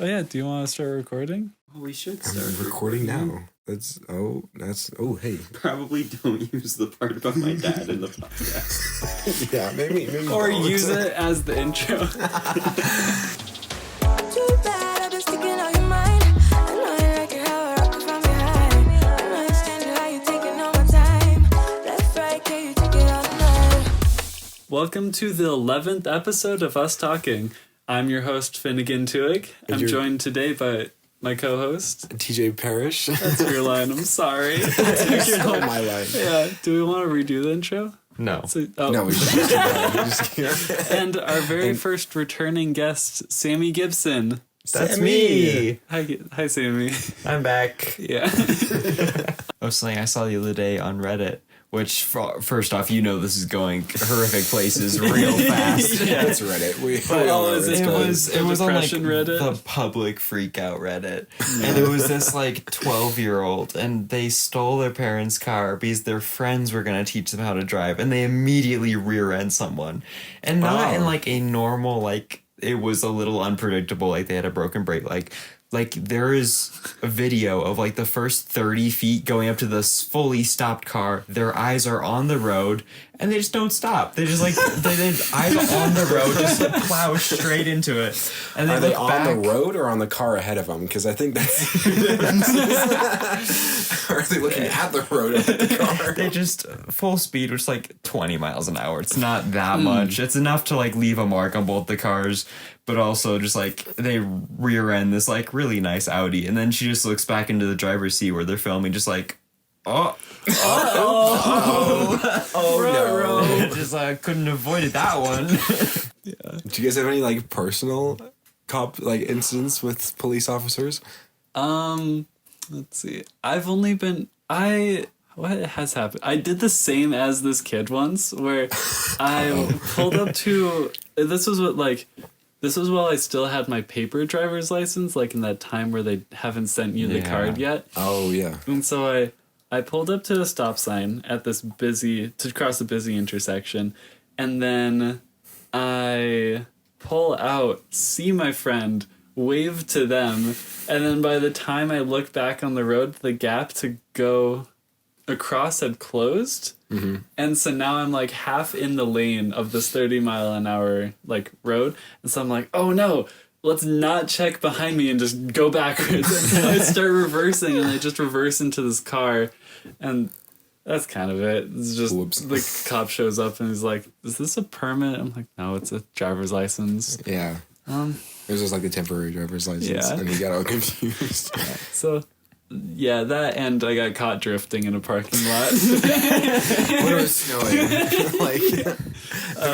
Oh yeah, do you want to start recording? Oh, we should start recording now. Hey. Probably don't use the part about my dad in the podcast. Yeah, maybe. Or use it as the intro. Too bad I've been sticking on your mind. I know you like it how I rock it from behind. I know you stand it how you taking all my time. Left, right, can you take it all night? Welcome to the 11th episode of Us Talking. I'm your host, Finnegan Tuig. I'm joined today by my co-host, TJ Parrish. That's your line, I'm sorry. That's still my line. Yeah, do we want to redo the intro? No. No, we should just And our very first returning guest, Sammy Gibson. That's me. Hi, Sammy. I'm back. Yeah. Oh, something I saw the other day on Reddit, which, first off, this is going horrific places real fast. Yeah. It's Reddit. It was on like Reddit? the public freak out Reddit. And it was this like 12-year-old and they stole their parents' car because their friends were going to teach them how to drive and they immediately rear-end someone. And not in like a normal, like it was a little unpredictable, like they had a broken brake, like there is a video of like the first 30 feet going up to this fully stopped car. Their eyes are on the road and they just don't stop. They just like, they eyes on the road, just like, plow straight into it. And Are they look back. on the road or on the car ahead of them? Because I think that's... Or are they looking at the road at the car? They just, full speed, which is like 20 miles an hour. It's not that much. It's enough to like leave a mark on both the cars. But also just like they rear end this like really nice Audi. And then she just looks back into the driver's seat where they're filming just like, no. Just couldn't have avoided that one. Yeah. Do you guys have any like personal cop like incidents with police officers? Let's see. I've only been... What has happened? I did the same as this kid once where I pulled up to... This was while I still had my paper driver's license, like in that time where they haven't sent you the card yet. Oh, yeah. And so I pulled up to a stop sign at to cross a busy intersection, and then I pull out, see my friend, wave to them, and then by the time I look back on the road, the gap to go across had closed. Mm-hmm. And so now I'm like half in the lane of this 30-mile-an-hour like road, and so I'm like, oh no, let's not check behind me and just go backwards. And then I start reversing, and I just reverse into this car, and that's kind of it. It's just the cop shows up and he's like, "Is this a permit?" I'm like, "No, it's a driver's license." Yeah. It was just like a temporary driver's license, and he got all confused. So. Yeah, that and I got caught drifting in a parking lot. When it was snowing.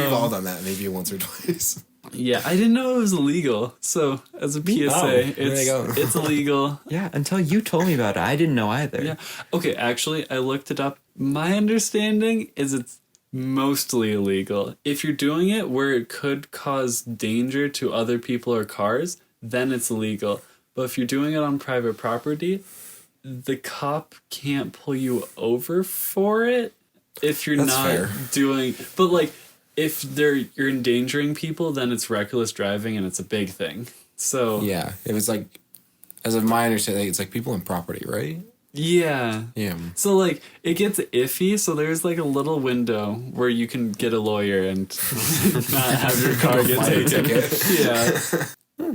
We've all done that maybe once or twice. Yeah, I didn't know it was illegal. So as a PSA, it's illegal. Yeah, until you told me about it. I didn't know either. Yeah. Okay, actually, I looked it up. My understanding is it's mostly illegal. If you're doing it where it could cause danger to other people or cars, then it's illegal. But if you're doing it on private property, the cop can't pull you over for it if you're doing... But, like, if you're endangering people, then it's reckless driving and it's a big thing. So... Yeah, if it's like... As of my understanding, it's like people in property, right? Yeah. Yeah. So, like, it gets iffy, so there's, like, a little window where you can get a lawyer and not have your car get taken. Yeah.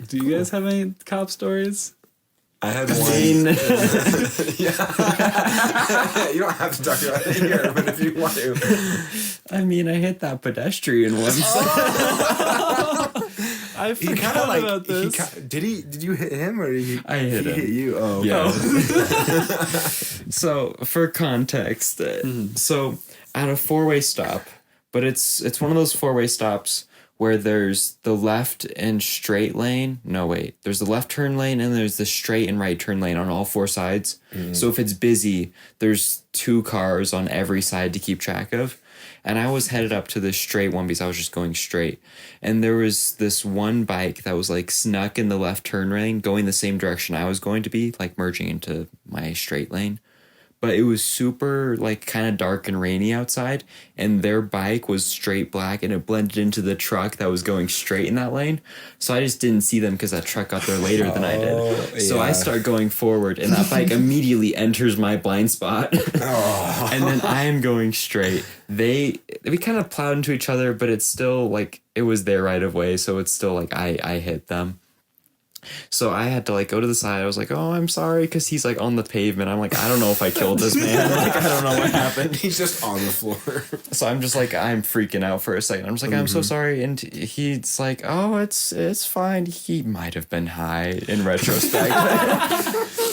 Do you guys have any cop stories? I had one. Yeah. You don't have to talk about it here, but if you want to. I mean, I hit that pedestrian once. I forgot about this. Did you hit him or did I hit him. Hit you? Oh, yeah. So, for context, so at a four-way stop, but it's one of those four-way stops where there's the left and straight lane. No, wait. There's the left turn lane and there's the straight and right turn lane on all four sides. Mm. So if it's busy, there's two cars on every side to keep track of. And I was headed up to the straight one because I was just going straight. And there was this one bike that was like snuck in the left turn lane going the same direction I was going to be, like merging into my straight lane. but it was super like kind of dark and rainy outside, and their bike was straight black and it blended into the truck that was going straight in that lane. So I just didn't see them because that truck got there later than I did. So I start going forward and that bike immediately enters my blind spot. And then I am going straight. We kind of plowed into each other, but it's still like it was their right of way, so it's still like I hit them. So I had to like go to the side. I was like, "Oh, I'm sorry," because he's like on the pavement. I'm like, I don't know if I killed this man. Like, I don't know what happened. He's just on the floor. So I'm just like, I'm freaking out for a second. I'm just like, I'm so sorry. And he's like, oh, it's fine. He might have been high in retrospect.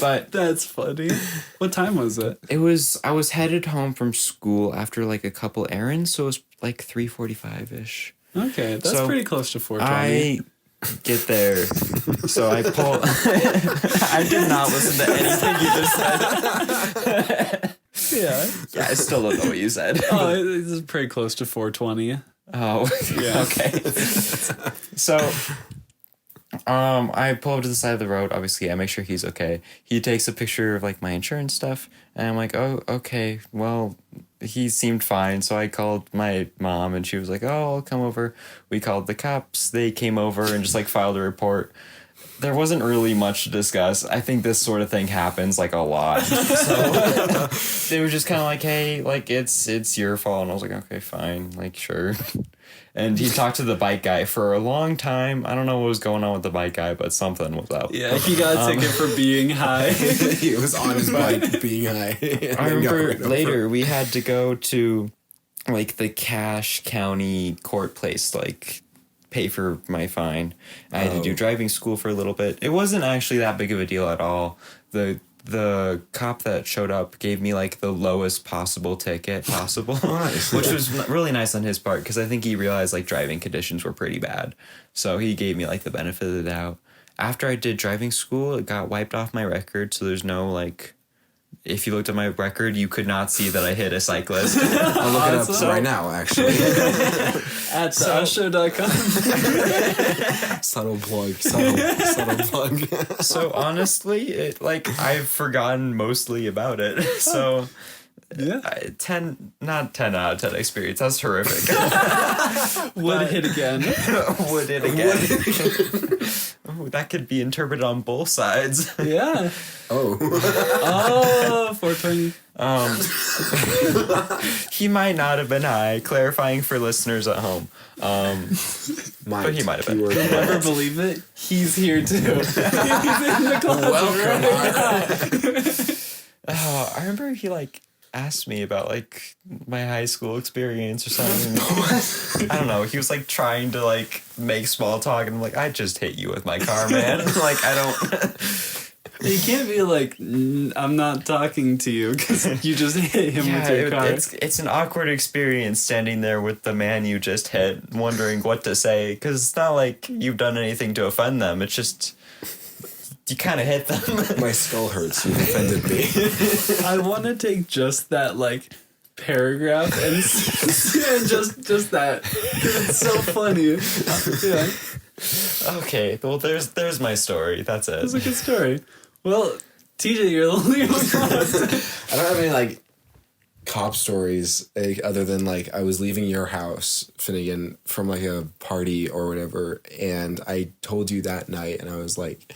But That's funny. What time was it? I was headed home from school after like a couple errands. So it was like 3:45-ish. Okay, that's So pretty close to 4:20. I get there. So I pull. I did not listen to anything you just said. Yeah, I still don't know what you said. Oh, it's pretty close to 4:20. Oh, Yeah. Okay. So, I pull up to the side of the road. Obviously, I make sure he's okay. He takes a picture of like my insurance stuff, and I'm like, oh, okay. Well, he seemed fine, so I called my mom, and she was like, oh, I'll come over. We called the cops. They came over and just like filed a report. There wasn't really much to discuss. I think this sort of thing happens like a lot. So they were just kind of like, hey, like it's your fault. And I was like, okay, fine, like sure. And he talked to the bike guy for a long time. I don't know what was going on with the bike guy, but something was up. Yeah, he got a ticket for being high. He was on his bike being high. I remember later we had to go to like the Cache County court place, like pay for my fine. I had to do driving school for a little bit. It wasn't actually that big of a deal at all. The cop that showed up gave me like the lowest possible ticket possible, Nice. which was really nice on his part because I think he realized like driving conditions were pretty bad. So he gave me like the benefit of the doubt. After I did driving school, it got wiped off my record, so there's no like, if you looked at my record, you could not see that I hit a cyclist. I'll look it up right now, actually. At sasho.com. Subtle plug. Subtle plug. So honestly, it like I've forgotten mostly about it. So Yeah. not 10 out of 10 experience. That's horrific. Would hit again. Would it again? Oh, that could be interpreted on both sides. Yeah. Oh. Oh, 420. He might not have been high, clarifying for listeners at home. But he might have been. Keyword. Never believe it. He's here too. He's in the closet right now. I remember he like asked me about like my high school experience or something. I don't know. He was like trying to like make small talk, and I'm like, I just hit you with my car, man. Like I don't. You can't be like, I'm not talking to you because you just hit him with your car. It's an awkward experience standing there with the man you just hit, wondering what to say, because it's not like you've done anything to offend them. It's just you kind of hit them. My skull hurts. You offended me. I want to take just that like paragraph and just that. It's so funny. Yeah, Okay, well there's my story. That's it. it's a good story. Well, TJ, you're the only one left. I don't have any like cop stories other than like I was leaving your house, Finnegan, from like a party or whatever, and I told you that night, and I was like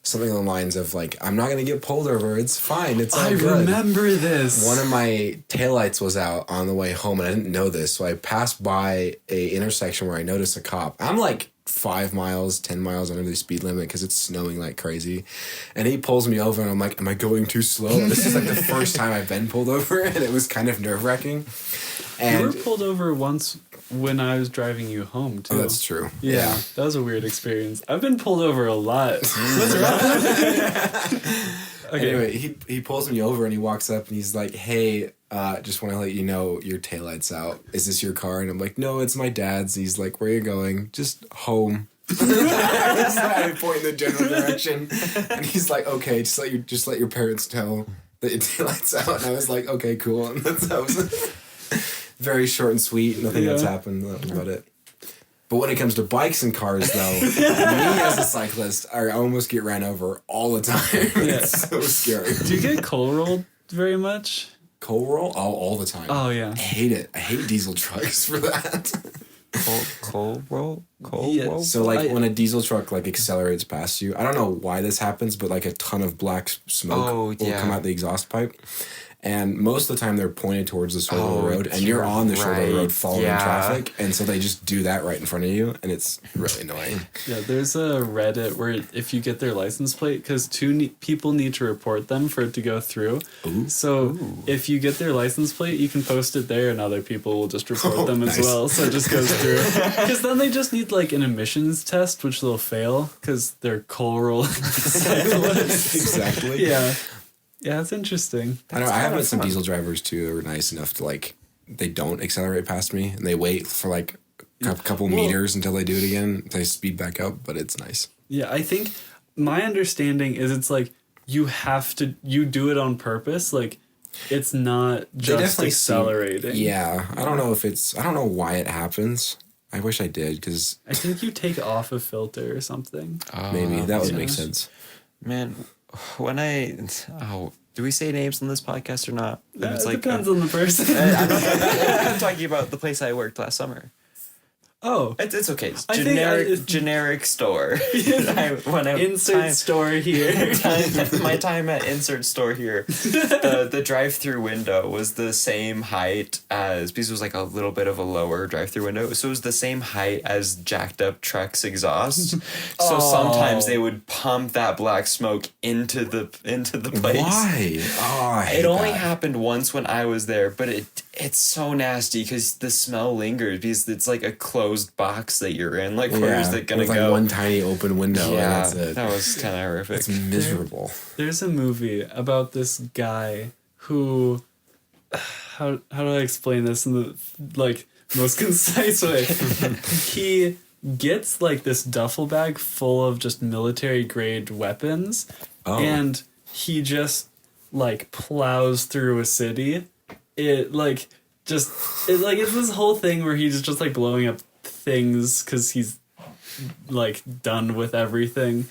something along the lines of like, I'm not gonna get pulled over. It's fine. It's all I good. remember this. One of my taillights was out on the way home, and I didn't know this, so I passed by a intersection where I noticed a cop. I'm like 5 miles, 10 miles under the speed limit because it's snowing like crazy. And he pulls me over, and I'm like, am I going too slow? This is like the first time I've been pulled over, and it was kind of nerve-wracking. And you were pulled over once when I was driving you home, too. oh, that's true. Yeah, that was a weird experience. I've been pulled over a lot. What's wrong? Okay. Anyway, he pulls me over, and he walks up, and he's like, hey, just want to let you know your taillight's out. Is this your car? And I'm like, no, it's my dad's. And he's like, where are you going? Just home. I point in the general direction, and he's like, okay, just let your parents know that your taillight's out. And I was like, okay, cool. And that was very short and sweet. Nothing else happened. That was about it. But when it comes to bikes and cars, though, me as a cyclist, I almost get ran over all the time. It's so scary. Do you get coal rolled? very much? Coal roll? Oh, all the time. Oh yeah. I hate it. I hate diesel trucks for that. Coal roll? Yeah, So like when a diesel truck like accelerates past you, I don't know why this happens, but like a ton of black smoke will come out the exhaust pipe. And most of the time they're pointed towards the shoulder of the road, and you're on the shoulder of the road following traffic, and so they just do that right in front of you, and it's really annoying. Yeah, there's a Reddit where if you get their license plate, because people need to report them for it to go through. So if you get their license plate, you can post it there, and other people will just report them as well. So it just goes through. Because then they just need like an emissions test, which they'll fail because they're coal rolling cyclists. Exactly. Yeah. Yeah, it's interesting. I know. I have met some diesel drivers too who are nice enough to like they don't accelerate past me, and they wait for like a couple meters until they do it again. They speed back up, but it's nice. Yeah, I think my understanding is it's like you do it on purpose. Like it's not just accelerating. I don't know why it happens. I wish I did, because I think you take off a filter or something. maybe that would make sense. Man, do we say names on this podcast or not? It depends on the person. I'm talking about the place I worked last summer. Oh, It's okay. It's I generic store. Insert store here. My time at insert store here, the drive-through window was the same height as, because it was like a little bit of a lower drive-through window, so it was the same height as jacked up trucks exhaust. So sometimes they would pump that black smoke into the place. Why? Oh, I hate It only that. happened once when I was there, but it's so nasty because the smell lingers, because it's like a closed box that you're in. Like, where is it gonna with go? Like one tiny open window. And Yeah, that's it. that was kind of horrific. It's miserable. There's a movie about this guy who, how do I explain this in the like most concise way? He gets like this duffel bag full of just military grade weapons, and he just like plows through a city. It's this whole thing where he's just like blowing up things because he's like done with everything.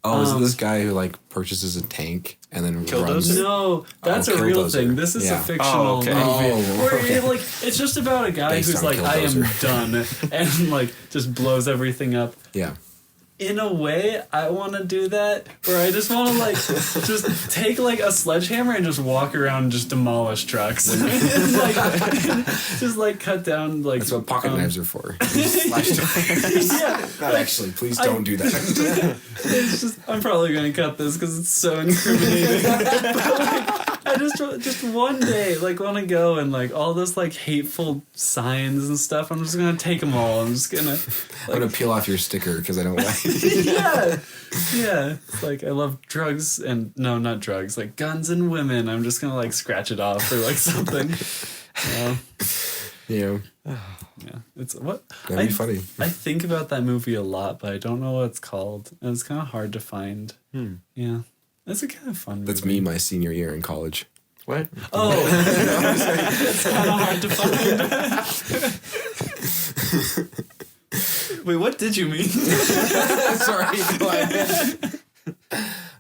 Oh, is it this guy who like purchases a tank and then runs? No, that's a real thing. This is a fictional movie where like it's just about a guy Based who's on like, I am Killdozer. done, and like just blows everything up. Yeah. In a way, I want to do that, where I just want to like just take like a sledgehammer and just walk around and just demolish trucks, and, like, just like cut down like. That's what pocket knives are for. Yeah. Not actually. Please don't do that. It's just, I'm probably gonna cut this because it's so incriminating. But, like, I just one day like want to go and like all those like hateful signs and stuff. I'm just gonna take them all. I'm just gonna. I'm gonna peel off your sticker because I don't like. Yeah. It's like I love drugs and no, not drugs. Like guns and women. I'm just gonna like scratch it off or like something. Yeah. Yeah. It's what. That'd be funny. I think about that movie a lot, but I don't know what it's called, and it's kind of hard to find. Yeah. That's a kind of fun movie. That's me my senior year in college. What? Oh, it's kind of hard to find. Wait, what did you mean? Sorry. Go ahead.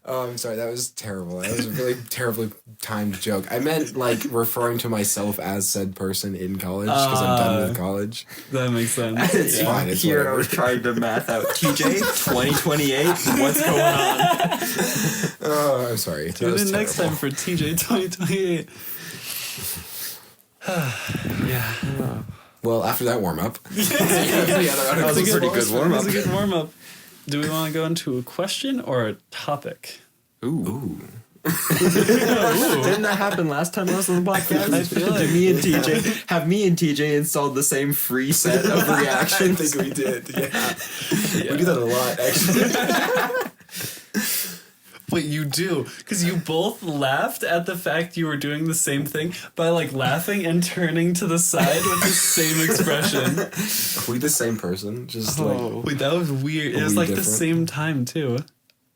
Oh, I'm sorry. That was terrible. That was a really terribly timed joke. I meant like referring to myself as said person in college because I'm done with college. That makes sense. It's fine. It's Here I whatever. was trying to math out. TJ, 2028. What's going on? Oh, I'm sorry. Tune in next time for TJ 2028. Yeah. Well, after that warm up, That was a pretty good warm up. That was a good warm up. Do we want to go into a question or a topic? ooh. Didn't that happen last time I was on the podcast? I feel like me and TJ installed the same free set of I reactions. think we did. Yeah. We do that a lot, actually. Wait, you do? Because you both laughed at the fact you were doing the same thing by like laughing and turning to the side with the same expression. Are we the same person? Just like Wait, that was weird. It was like the different? same time too.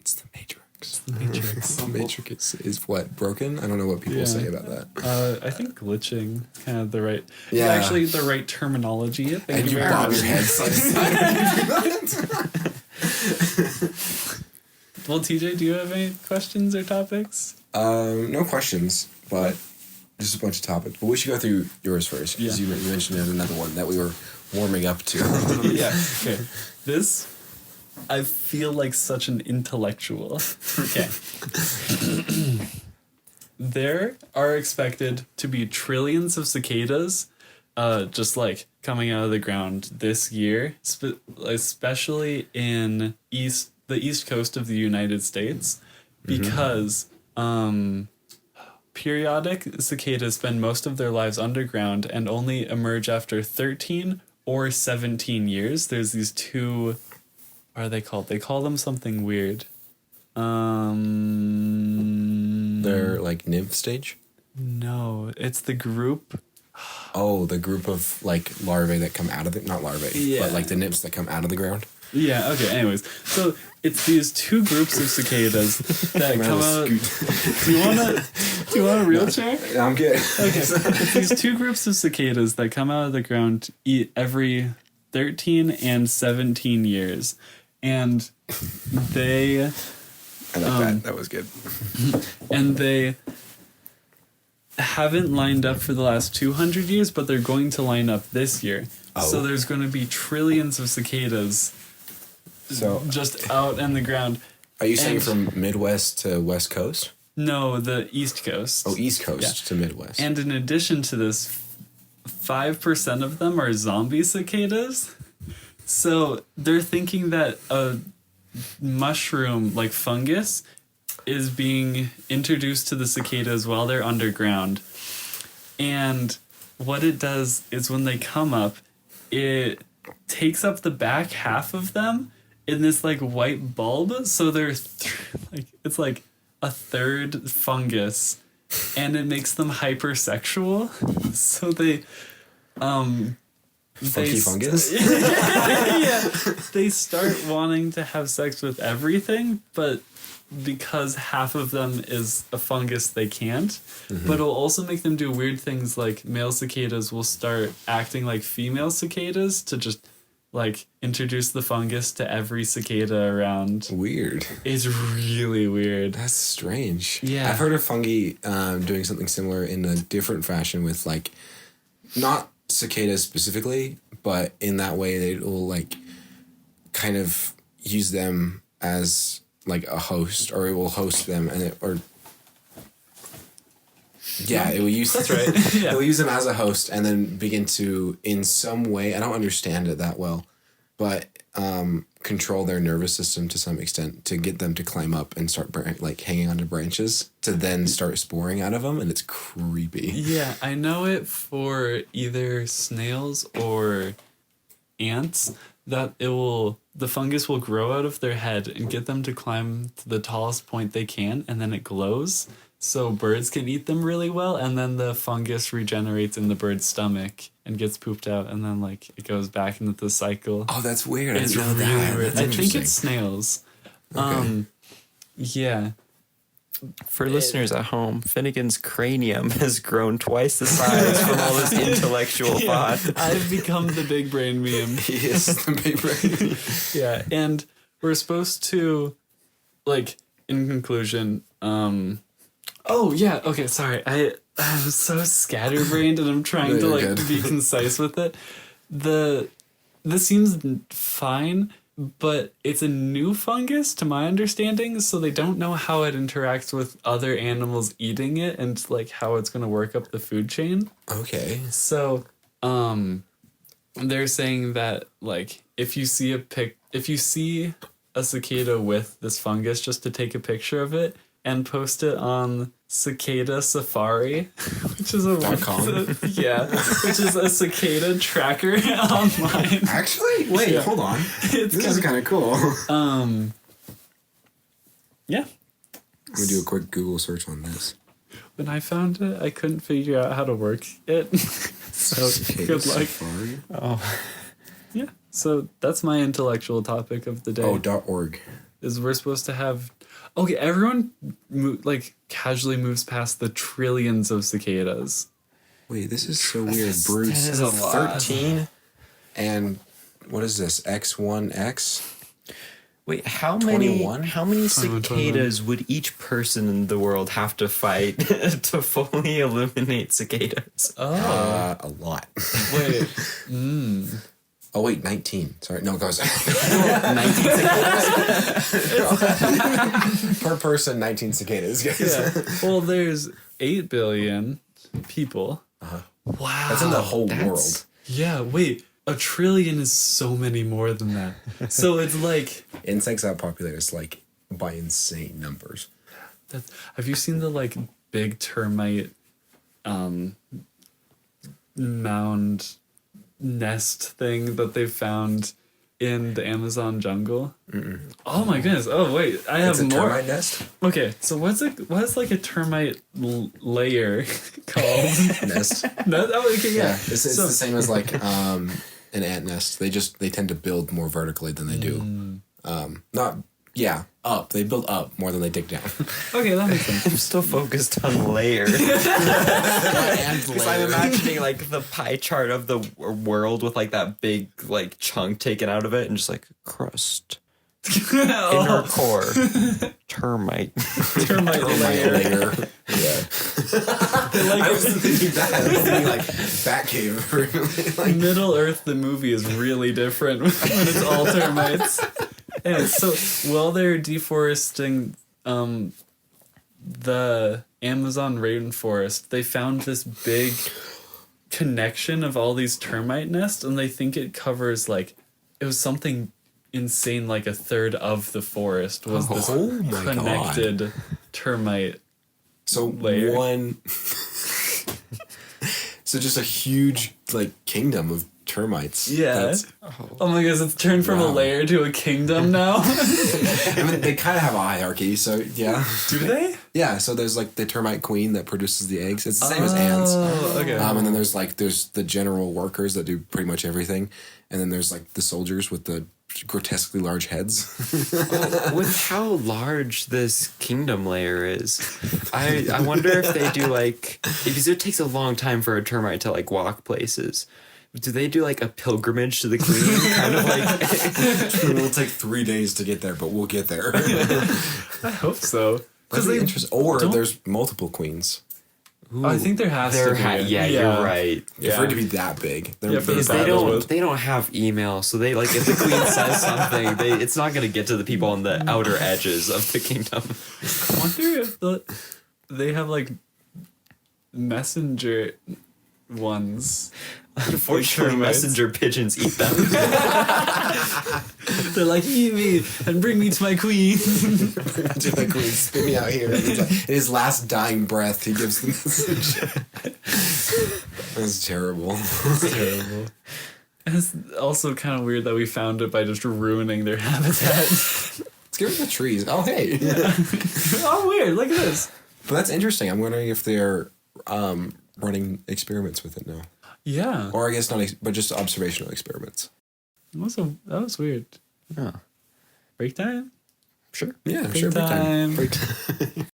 it's the Matrix. The Matrix is what, broken? I don't know what people say about that. I think glitching is kind of the right, Yeah. actually the right terminology. Thank And you you very bob much. your head side to side. Well, TJ, do you have any questions or topics? No questions, but just a bunch of topics. But we should go through yours first because you mentioned another one that we were warming up to. Yeah. Okay. This, I feel like such an intellectual. Okay. There are expected to be trillions of cicadas, just like coming out of the ground this year, especially in the east coast of the United States, because periodic cicadas spend most of their lives underground and only emerge after 13 or 17 years. There's these two, what are they called? They call them something weird. They're like nymph stage? No, it's the group. Oh, the group of like larvae that come out of the, not larvae, but like the nymphs that come out of the ground. Yeah, okay, anyways. So it's these two groups of cicadas that come out. Do you want a real chair? I'm good. Okay. It's these two groups of cicadas that come out of the ground every 13 and 17 years. And they I like that. That was good. and they haven't lined up for the last 200 years, but they're going to line up this year. Oh. So there's going to be trillions of cicadas just out in the ground. Are you saying from Midwest to West Coast? No, the East Coast. Oh, East Coast to Midwest. And in addition to this, 5% of them are zombie cicadas. So they're thinking that a mushroom, like fungus, is being introduced to the cicadas while they're underground. And what it does is when they come up, it takes up the back half of them in this like white bulb. So they're it's like a third fungus, and it makes them hypersexual. So they Funky fungus? yeah, they start wanting to have sex with everything, but because half of them is a fungus, they can't. But it'll also make them do weird things, like male cicadas will start acting like female cicadas to just like introduce the fungus to every cicada around. Weird. It's really weird. That's strange. Yeah. I've heard of fungi doing something similar in a different fashion with like, not cicadas specifically, but in that way they will like kind of use them as like a host, or it will host them, and it will use That's right. Yeah. it will use them as a host and then begin to, in some way, I don't understand it that well, but control their nervous system to some extent to get them to climb up and start like hanging onto branches to then start sporing out of them, and it's creepy. Yeah, I know it for either snails or ants that the fungus will grow out of their head and get them to climb to the tallest point they can, and then it glows so birds can eat them really well, and then the fungus regenerates in the bird's stomach and gets pooped out, and then like it goes back into the cycle. Oh, that's weird. It's I didn't know really that. weird. That's I think interesting. it's snails. Okay. Yeah. For listeners at home, Finnegan's cranium has grown twice the size from all this intellectual thought. I've become the big brain meme. He is the big brain. Yeah, and we're supposed to, like, in conclusion, oh yeah, okay, sorry, I'm so scatterbrained and I'm trying to you're like good. be concise with it. This seems fine, but it's a new fungus to my understanding, so they don't know how it interacts with other animals eating it and like how it's gonna work up the food chain. Okay. So, they're saying that like if you see a cicada with this fungus, just to take a picture of it and post it on Cicada Safari, which is which is a cicada tracker online. Actually, wait, hold on. This is kind of cool. Yeah. Let me do a quick Google search on this. When I found it, I couldn't figure out how to work it. So good luck. Safari? Yeah. So that's my intellectual topic of the day. Oh, .org. Is we're supposed to have. Okay, everyone casually moves past the trillions of cicadas. Wait, this is so weird. Bruce. That is a lot. 13. And what is this? X1X? Wait, how many 21? cicadas would each person in the world have to fight to fully eliminate cicadas? A lot. Wait. Oh wait, 19. Sorry, no, it goes 19 cicadas? per person. 19 cicadas. Guys. Yeah. Well, there's 8 billion people. Wow. That's in the whole world. Yeah, wait. 1 trillion is so many more than that. So it's like... Insects outpopulate us like by insane numbers. Have you seen the like big termite mound nest thing that they found in the Amazon jungle? Oh my goodness. Oh wait, I have It's a more. termite nest? Okay, so what's like a termite layer called? Nest. No, oh, okay, Yeah, yeah. it's the same as like an ant nest. They tend to build more vertically than they do. Up. They build up more than they dig down. Okay, that makes sense. I'm still focused on layers. Because I'm imagining like the pie chart of the world with like that big like chunk taken out of it and just like crust. Inner core. Termite. Termite layer. Yeah. Like, I was thinking that. I was thinking like Batcave. Like, Middle Earth, the movie, is really different when it's all termites. And so while they're deforesting the Amazon rainforest, they found this big connection of all these termite nests, and they think it covers like, it was something insane, like 1/3 of the forest was this Oh my connected termite. so layer. So just a huge like kingdom of termites. Yeah. That's- Oh my gosh, it's turned from a Wow. layer to a kingdom now. I mean, they kind of have a hierarchy. So yeah. Do they? Yeah. So there's like the termite queen that produces the eggs. It's the same as ants. Oh, okay. And then there's the general workers that do pretty much everything, and then there's like the soldiers with the grotesquely large heads. With how large this kingdom layer is, I wonder if they do like, because it takes a long time for a termite to like walk places. Do they do like a pilgrimage to the queen? Kind of like It'll take 3 days to get there, but we'll get there. I hope so. Because they or don't- there's multiple queens. I think there has to be. yeah, you're right. Yeah. For it to be that big, Yeah, for the They Bible. don't have email, so they like if the queen says something, it's not gonna get to the people on the outer edges of the kingdom. I wonder if they have like messenger ones. Unfortunately, termites. messenger pigeons eat them. They're like, eat me and bring me to my queen. To the queen, spit me out here. And he's like, in his last dying breath, he gives the message. That's terrible. Terrible. And it's also kind of weird that we found it by just ruining their habitat. Let's get rid of the trees. Oh, hey. Oh, weird. Look at this. But that's interesting. I'm wondering if they're running experiments with it now. Yeah. Or I guess not, but just observational experiments. That was weird. Oh, Break time? Sure. Yeah, Break sure. time. Break time.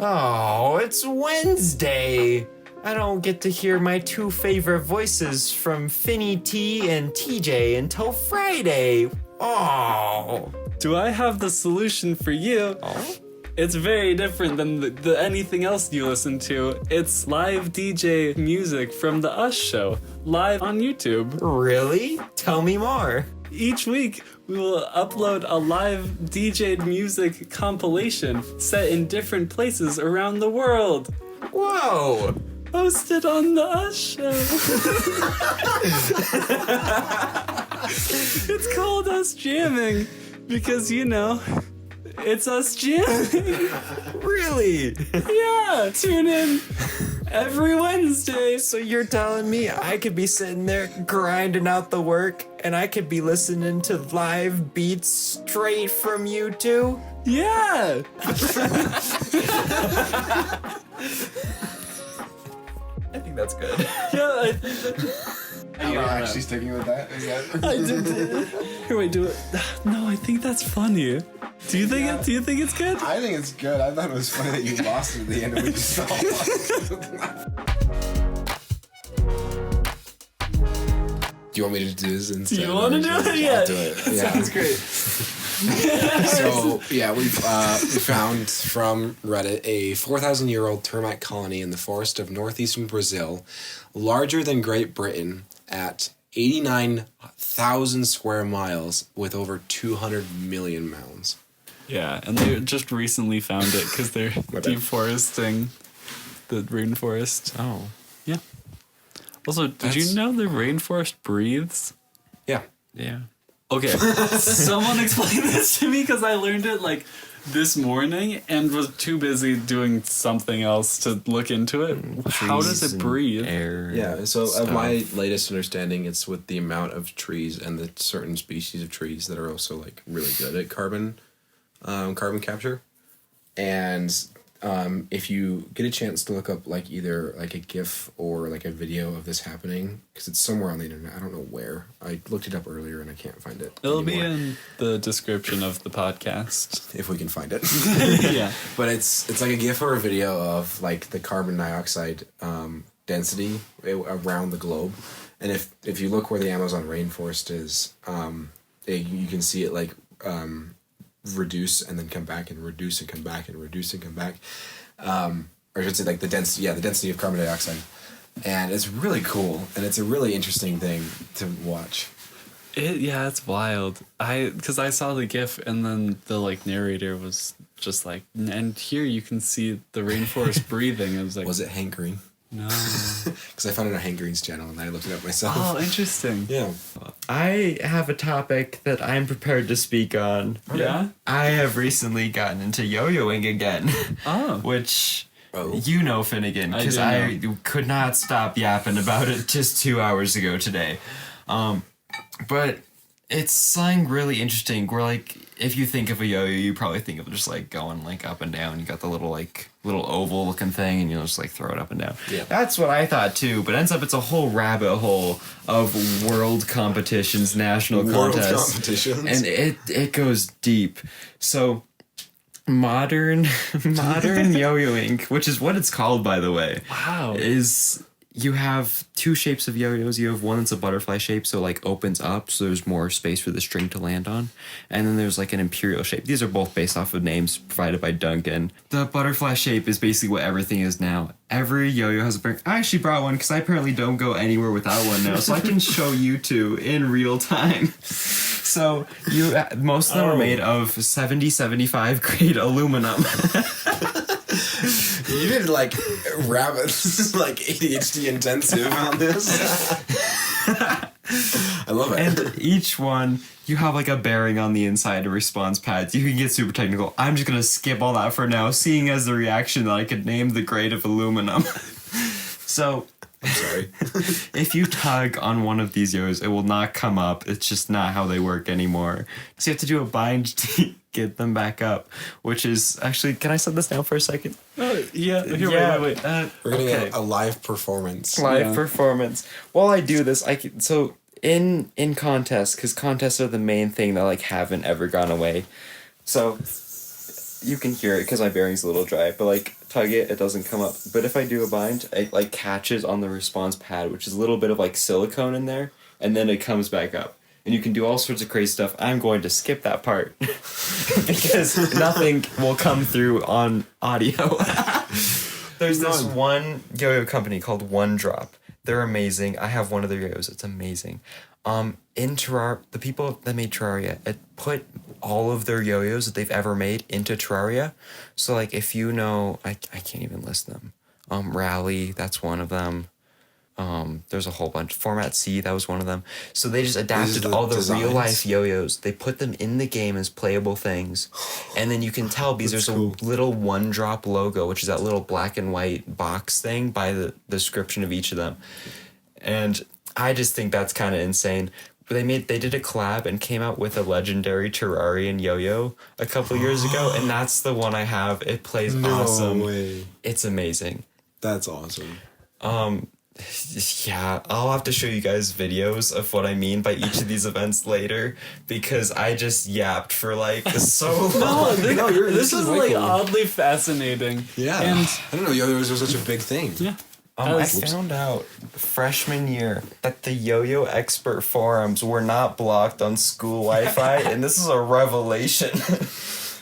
Oh, it's Wednesday. I don't get to hear my two favorite voices from Finny T and TJ until Friday. Oh. Do I have the solution for you? It's very different than the anything else you listen to. It's live DJ music from the Us Show, live on YouTube. Really? Tell me more. Each week, we will upload a live DJ'd music compilation set in different places around the world. Whoa. Hosted on the Us Show. It's called Us Jamming because, you know, it's us jamming. Really? Yeah, tune in every Wednesday. So you're telling me I could be sitting there grinding out the work and I could be listening to live beats straight from you two? Yeah. I think that's good. Yeah, I think that. Are you actually sticking with that? I did. Here, wait, do it. No, I think that's funny. Do you think Do you think it's good? I think it's good. I thought it was funny that you lost it at the end and we just all Do you want me to do this instead? You want to do it? Yeah. I'll do it. Yeah. Sounds great. So yeah, we found from Reddit a 4,000-year-old termite colony in the forest of northeastern Brazil, larger than Great Britain at 89,000 square miles with over 200 million mounds. Yeah, and they just recently found it because they're deforesting the rainforest. Oh. Yeah. Also, did you know the rainforest breathes? Yeah. Yeah. Okay, someone explain this to me because I learned it like this morning and was too busy doing something else to look into it. How does Trees it and breathe? Air. Yeah, so stuff. of my latest understanding, it's with the amount of trees and the certain species of trees that are also like really good at carbon capture. And if you get a chance to look up like either like a GIF or like a video of this happening, because it's somewhere on the internet, I don't know where. I looked it up earlier and I can't find it. It'll be anymore. in the description of the podcast. If we can find it. Yeah. But it's like a GIF or a video of like the carbon dioxide density around the globe, and if you look where the Amazon rainforest is, you can see it like reduce and then come back and reduce and come back and reduce and come back, or I should say like the density of carbon dioxide, and it's really cool and it's a really interesting thing to watch. It's wild. Because I saw the GIF and then the like narrator was just like, and here you can see the rainforest breathing. I was like, Was it Hank Green? no. Because I found it on Hank Green's channel and I looked it up myself. Oh, interesting. Yeah. I have a topic that I'm prepared to speak on. Yeah. I have recently gotten into yo-yoing again. Oh. Which, Oh. you know, Finnegan, I because do I could not stop yapping about it just 2 hours ago today. But it's something really interesting where, like, if you think of a yo-yo, you probably think of just, like, going, like, up and down. You got the little oval looking thing and you'll just, like, throw it up and down. Yeah. That's what I thought, too. But ends up it's a whole rabbit hole of world competitions, national World contests. competitions. And it goes deep. So modern yo-yoing, which is what it's called, by the way. Wow. Is you have two shapes of yo-yos. You have one that's a butterfly shape, so like opens up, so there's more space for the string to land on. And then there's like an imperial shape. These are both based off of names provided by Duncan. The butterfly shape is basically what everything is now. Every yo-yo has a pair. I actually brought one because I apparently don't go anywhere without one now, so I can show you two in real time. So most of them are made of 70-75 grade aluminum. You did like rabbits, like ADHD intensive on this. I love it. And each one, you have like a bearing on the inside, a response pads. You can get super technical. I'm just going to skip all that for now, seeing as the reaction that I could name the grade of aluminum. So, I'm sorry. if you tug on one of these yo-yos, it will not come up. It's just not how they work anymore. So you have to do a bind to get them back up, which is actually, can I set this down for a second? Yeah. Here, Yeah. wait. We're gonna Okay. get a live performance. Live performance. While I do this, so in contests, because contests are the main thing that like haven't ever gone away. So you can hear it because my bearing's a little dry, but like tug it doesn't come up. But if I do a bind, it like catches on the response pad, which is a little bit of like silicone in there, and then it comes back up. And you can do all sorts of crazy stuff. I'm going to skip that part because nothing will come through on audio. There's this one yo-yo company called One Drop. They're amazing. I have one of their yo-yos. It's amazing. In Terraria, the people that made Terraria put all of their yo-yos that they've ever made into Terraria. So like if you know, I can't even list them. Rally, that's one of them. There's a whole bunch. Format C, that was one of them. So they just adapted the all the designs? real life yo-yos. They put them in the game as playable things. And then you can tell because there's cool. a little One Drop logo, which is that little black and white box thing by the description of each of them. And I just think that's kind of insane. They did a collab and came out with a legendary Terrarian yo-yo a couple years ago, and that's the one I have. It plays awesome. No way. It's amazing. That's awesome. Yeah, I'll have to show you guys videos of what I mean by each of these events later because I just yapped for like so long. This is way like cool. oddly fascinating. Yeah. And I don't know yo-yos were such a big thing. yeah. I found out freshman year that the yo-yo expert forums were not blocked on school Wi-Fi, and this is a revelation.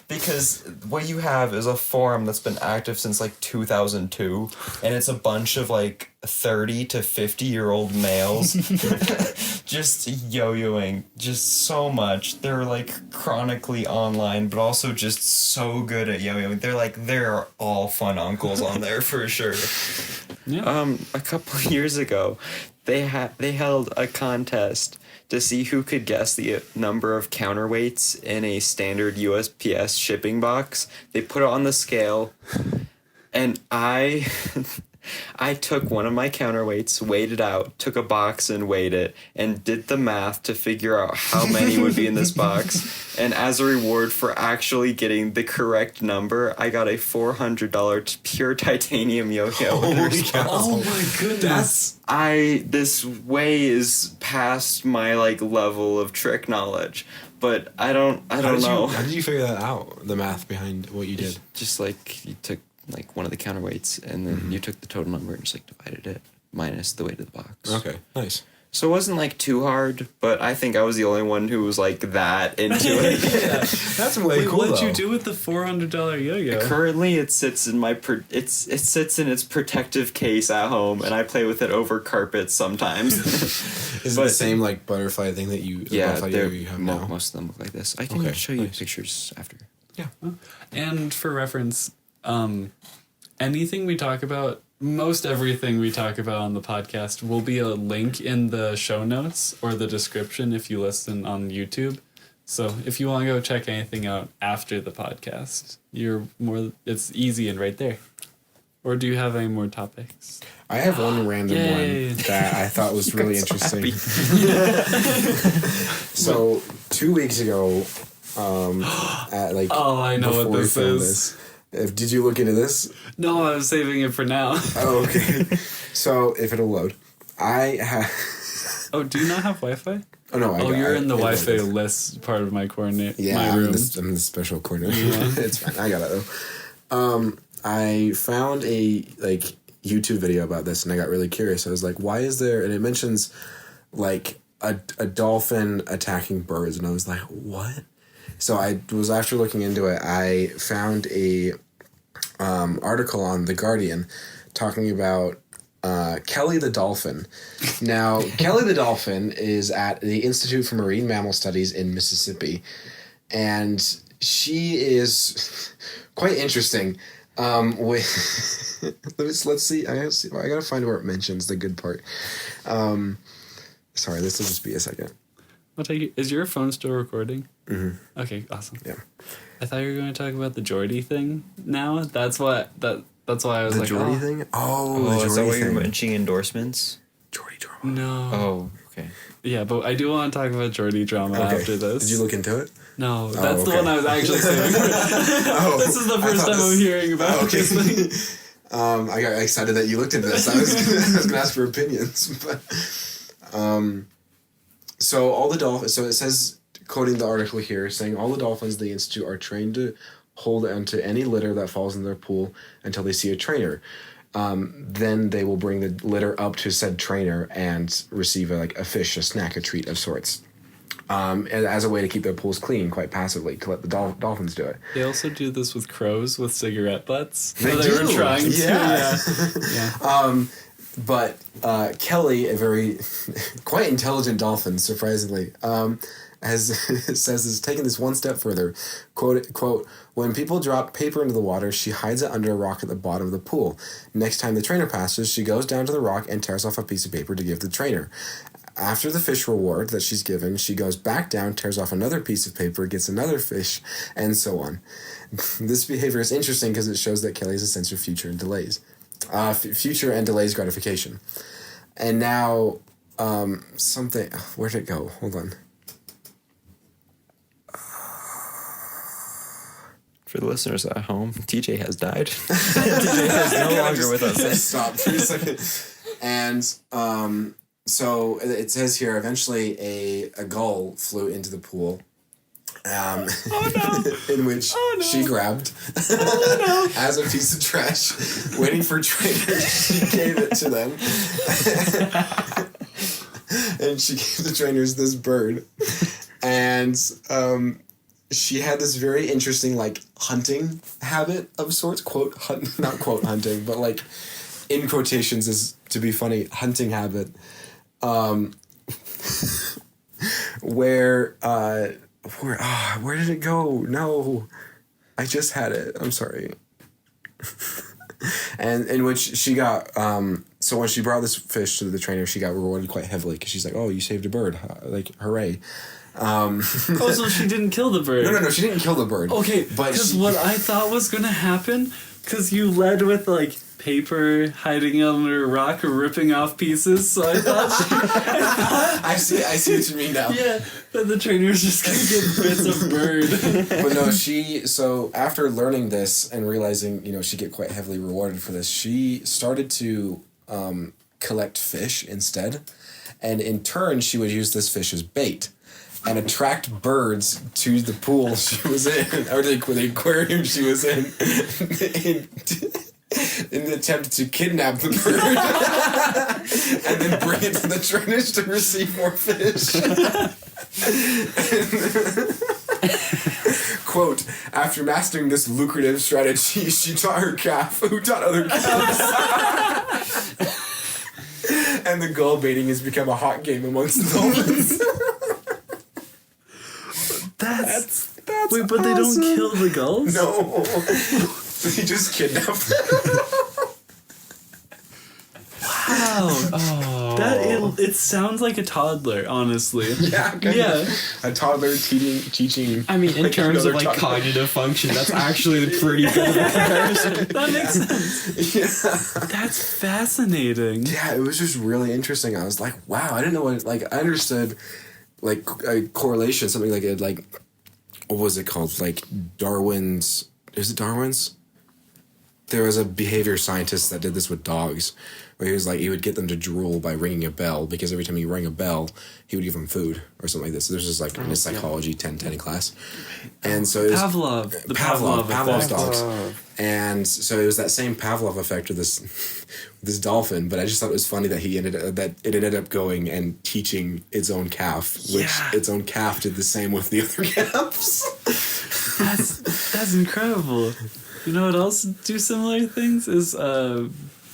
Because what you have is a forum that's been active since like 2002, and it's a bunch of like 30 to 50-year-old males just yo-yoing just so much. They're like chronically online, but also just so good at yo-yoing. They're all fun uncles on there for sure. Yeah. A couple of years ago, they held a contest to see who could guess the number of counterweights in a standard USPS shipping box. They put it on the scale, and I took one of my counterweights, weighed it out, took a box and weighed it, and did the math to figure out how many would be in this box. And as a reward for actually getting the correct number, I got a $400 pure titanium yo-yo. Oh my goodness. This way is past my level of trick knowledge, but I don't know. How did you figure that out? The math behind what you did? Just you took one of the counterweights, and then you took the total number and just divided it minus the weight of the box. Okay, nice. So it wasn't too hard, but I think I was the only one who was that into it. Yeah, that's way cool. What did though. you do with the $400 yo-yo? Currently, it sits in it sits in its protective case at home, and I play with it over carpet sometimes. Is it the same butterfly thing that you? Butterfly yo-yo you have now? Most of them look like this. I can show you pictures after. Yeah. And for reference, anything we talk about, most everything we talk about on the podcast will be a link in the show notes or the description if you listen on YouTube. So if you want to go check anything out after the podcast, it's easy and right there. Or do you have any more topics? I have one random Yay. one that I thought was really so interesting. So 2 weeks ago, at I know what before we this filmed is. Did you look into this? No, I was saving it for now. Oh, okay. So if it'll load, I have. Oh, do you not have Wi-Fi? Oh no! You're in the Wi-Fi list part of my coordinate. Yeah, my room. I'm the special coordinator. It's fine. I got it though. I found a YouTube video about this, and I got really curious. I was like, "Why is there?" And it mentions a dolphin attacking birds, and I was like, "What?" So after looking into it, I found a article on The Guardian talking about Kelly the dolphin. Now, Kelly the dolphin is at the Institute for Marine Mammal Studies in Mississippi, and she is quite interesting. Let's see. I gotta find where it mentions the good part. Sorry, this will just be a second. Is your phone still recording? Mm-hmm. Okay, awesome. Yeah. I thought you were going to talk about the Geordie thing now. That's why I was The Geordie thing? Oh, the is that Geordie why you're thing. mentioning endorsements? Geordie drama. No. Oh, okay. Yeah, but I do want to talk about Geordie drama after this. Did you look into it? No, that's the okay. one I was actually saving. This is the first time I'm hearing about this thing. I got excited that you looked into this. I was gonna ask for opinions, but so all the dolphins. So it says, quoting the article here, saying all the dolphins in the institute are trained to hold onto any litter that falls in their pool until they see a trainer. Then they will bring the litter up to said trainer and receive a fish, a snack, a treat of sorts. And as a way to keep their pools clean, quite passively, to let the dolphins do it. They also do this with crows with cigarette butts. They were do. trying to. Yeah. But Kelly, a very quite intelligent dolphin, surprisingly, is taking this one step further. Quote, when people drop paper into the water, she hides it under a rock at the bottom of the pool. Next time the trainer passes, she goes down to the rock and tears off a piece of paper to give the trainer. After the fish reward that she's given, she goes back down, tears off another piece of paper, gets another fish, and so on. This behavior is interesting because it shows that Kelly has a sense of future and delays. Future and delays gratification. And now, something... Where'd it go? Hold on. For the listeners at home, TJ has died. TJ is no longer with us. Stop for a second. And so it says here, eventually a gull flew into the pool. in which she grabbed as a piece of trash, waiting for trainers. She gave it to them. And she gave the trainers this bird. And she had this very interesting, like, hunting habit of sorts. Not quote hunting, but, like, in quotations is to be funny, hunting habit. Where did it go? No, I just had it. I'm sorry. And in which she got, so when she brought this fish to the trainer, she got rewarded quite heavily because she's like, oh, you saved a bird. Like, hooray. So she didn't kill the bird. No, she didn't kill the bird. Okay, because what I thought was going to happen, because you led with, like, paper hiding under a rock or ripping off pieces, so I thought I see what you mean now. Yeah, that the trainer was just gonna get bits of bird. But no, so after learning this and realizing, she'd get quite heavily rewarded for this, she started to collect fish instead, and in turn she would use this fish as bait and attract birds to the pool she was in, or the aquarium she was in the attempt to kidnap the bird and then bring it to the trainers to receive more fish. Quote, after mastering this lucrative strategy, she taught her calf, who taught other calves. And the gull baiting has become a hot game amongst the dolphins. That's wait, but awesome. They don't kill the gulls? No. They just kidnap them. Wow. Oh. It sounds like a toddler, honestly. Yeah. A toddler teaching. I mean, in terms of, like, toddler. Cognitive function, that's actually pretty good of a comparison. That makes sense. Yeah. That's fascinating. Yeah, it was just really interesting. I was like, wow, I didn't know what, like, I understood, like, a correlation, something like it, like, what was it called? Like, Darwin's. Is it Darwin's? There was a behavior scientist that did this with dogs, where he was like, he would get them to drool by ringing a bell, because every time you rang a bell, he would give them food or something like this. So this was like in his psychology 10 class. And so it was Pavlov's dogs. And so it was that same Pavlov effect with this dolphin, but I just thought it was funny that it ended up going and teaching its own calf, which its own calf did the same with the other calves. That's incredible. You know what else do similar things is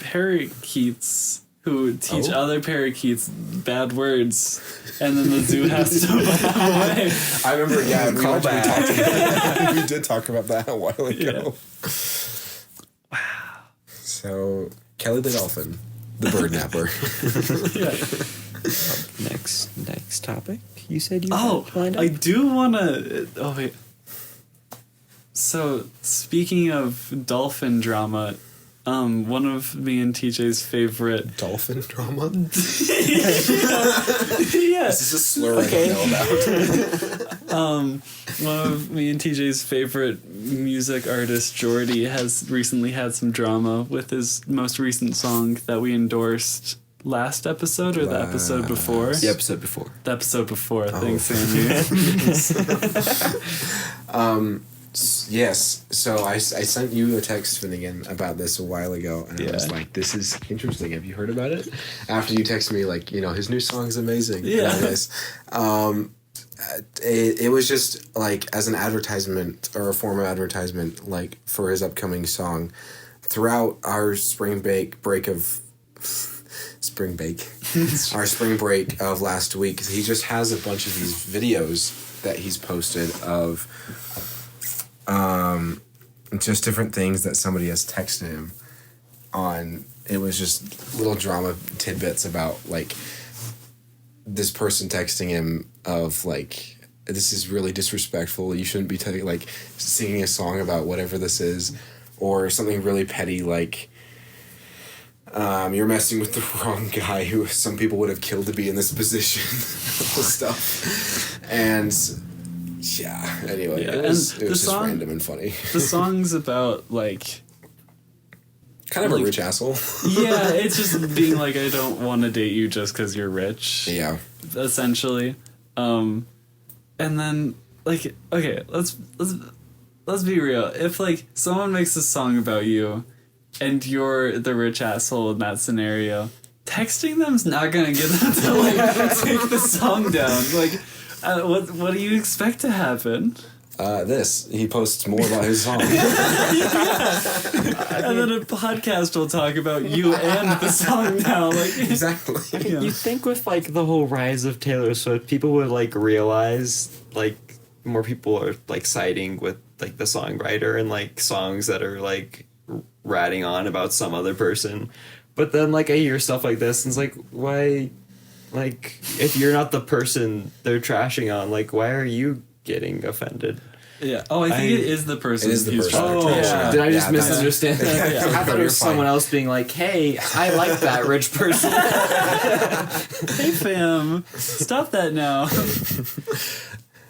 parakeets who teach other parakeets bad words, and then the zoo has to put them away. I remember, we did talk about that a while ago. Yeah. Wow. So, Kelly the dolphin, the bird napper. Next topic. You said you lined up? I do want to... Oh, wait. So, speaking of dolphin drama, one of me and TJ's favorite... Dolphin drama? Yeah. This is a slur I don't know about. One of me and TJ's favorite music artist, Jordy, has recently had some drama with his most recent song that we endorsed last episode, or the episode before? The episode before. The episode before. Thanks, Sammy. Yes, so I sent you a text, Finnegan, about this a while ago, and I was like, this is interesting. Have you heard about it? After you texted me, like, his new song is amazing. Yeah. It was just, like, as an advertisement, or a form of advertisement, like, for his upcoming song. Throughout our spring break of last week, he just has a bunch of these videos that he's posted of just different things that somebody has texted him on. It was just little drama tidbits about, like, this person texting him of, like, this is really disrespectful, you shouldn't be singing a song about whatever this is, or something really petty like, you're messing with the wrong guy who some people would have killed to be in this position. Stuff. And yeah, anyway, it was just random and funny. The song's about, like, kind of a rich asshole. Yeah, it's just being like, I don't want to date you just because you're rich. Yeah. Essentially. And then, like, okay, let's be real. If like someone makes a song about you, and you're the rich asshole in that scenario, texting them's not gonna get them to like take the song down. Like, what do you expect to happen? He posts more about his song. And then a podcast will talk about you and the song now. Like, Exactly. yeah. You'd think with like the whole rise of Taylor Swift, people would like realize like more people are like siding with like the songwriter and like songs that are like ratting on about some other person. But then like I hear stuff like this and it's like, why, like if you're not the person they're trashing on, like why are you getting offended? Yeah. Oh, I think it is the person. It is the who's person. trying to Oh, trash yeah. it. Did I just Yeah, misunderstand that? Yeah. I thought it You're was fine. someone else being like, hey, I like that rich person. Hey, fam, stop that now.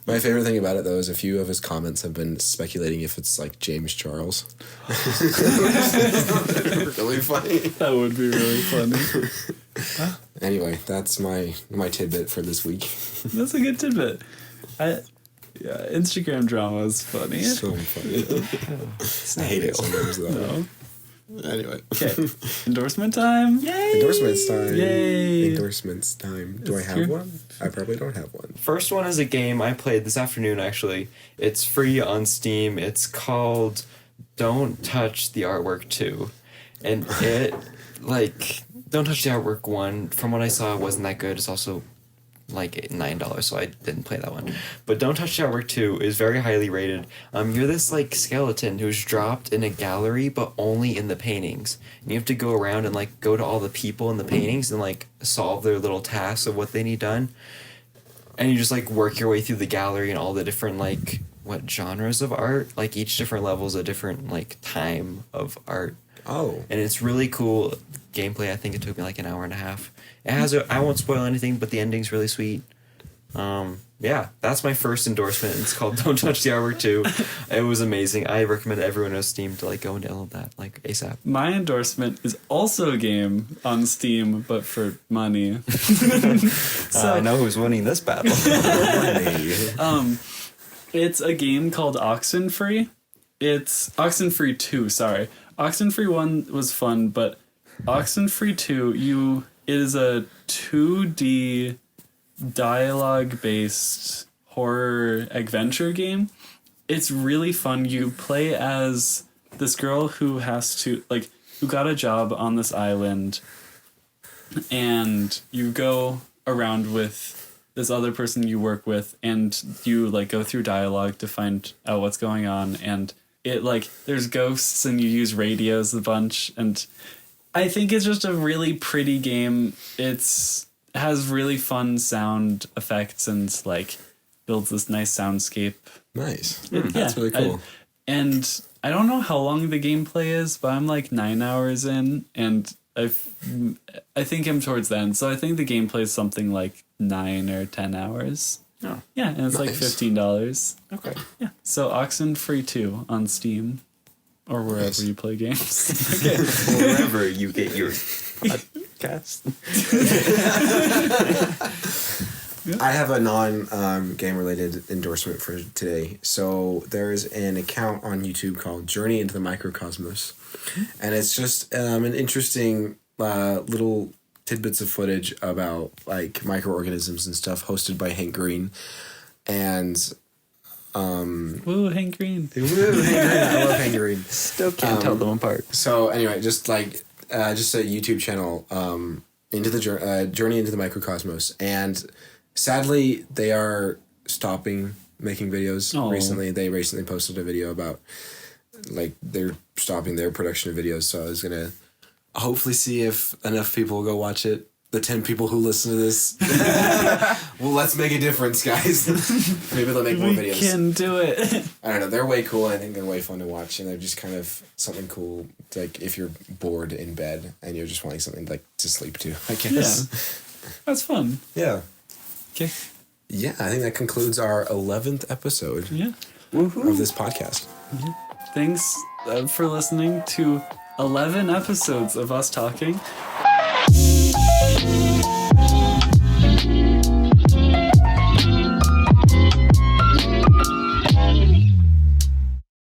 My favorite thing about it, though, is a few of his comments have been speculating if it's like James Charles. Really funny. That would be really funny. Anyway, that's my tidbit for this week. That's a good tidbit. Instagram drama is funny. So funny. I hate it sometimes, though. No. Anyway. Okay. Endorsement time. Yay! Endorsements time. Yay! Endorsements time. Do I It's have true. one? I probably don't have one. First one is a game I played this afternoon, actually. It's free on Steam. It's called Don't Touch the Artwork 2. And it, like, Don't Touch the Artwork 1, from what I saw, it wasn't that good. It's also, like, $9, so I didn't play that one. But Don't Touch the Artwork 2 is very highly rated. You're this, like, skeleton who's dropped in a gallery, but only in the paintings. And you have to go around and, like, go to all the people in the paintings and, like, solve their little tasks of what they need done. And you just like work your way through the gallery and all the different like what genres of art, like each different level's a different like time of art. Oh. And it's really cool gameplay. I think it took me like an hour and a half. It has I won't spoil anything, but the ending's really sweet. Yeah, that's my first endorsement. It's called Don't Touch the Artwork 2. It was amazing. I recommend everyone on Steam to like go and download that like ASAP. My endorsement is also a game on Steam, but for money. I know who's winning this battle. It's a game called Oxenfree. It's Oxenfree 2, sorry. Oxenfree 1 was fun, but Oxenfree 2, it is a 2D dialogue-based horror adventure game. It's really fun. You play as this girl who who got a job on this island, and you go around with this other person you work with, and you like go through dialogue to find out what's going on, and it like there's ghosts and you use radios a bunch, and I think it's just a really pretty game. It has really fun sound effects and like builds this nice soundscape. Nice. Yeah, That's really cool. And I don't know how long the gameplay is, but I'm like 9 hours in, and I think I'm towards the end. So I think the gameplay is something like 9 or 10 hours. Oh. Yeah, and it's like Nice. $15. Okay. Yeah. So Oxenfree 2 on Steam or wherever Nice. you play games. Wherever you get your podcast. I have a non-game related endorsement for today. So there's an account on YouTube called Journey into the Microcosmos. And it's just an interesting little tidbits of footage about like microorganisms and stuff hosted by Hank Green. And Woo, Hank Green. I love Hank Green. Still can't tell them apart. So anyway, just a YouTube channel, into the Journey into the Microcosmos, and sadly they are stopping making videos. Aw. They recently posted a video about like they're stopping their production of videos. So I was gonna hopefully see if enough people will go watch it. The 10 people who listen to this. Well, let's make a difference, guys. Maybe they'll make more We videos. can do it. I don't know. They're way cool. I think they're way fun to watch, and they're just kind of something cool. Like if you're bored in bed and you're just wanting something like to sleep to, I guess. That's fun. Yeah. Okay. Yeah. I think that concludes our 11th episode Yeah. of this podcast. Thanks for listening to 11 episodes of us talking.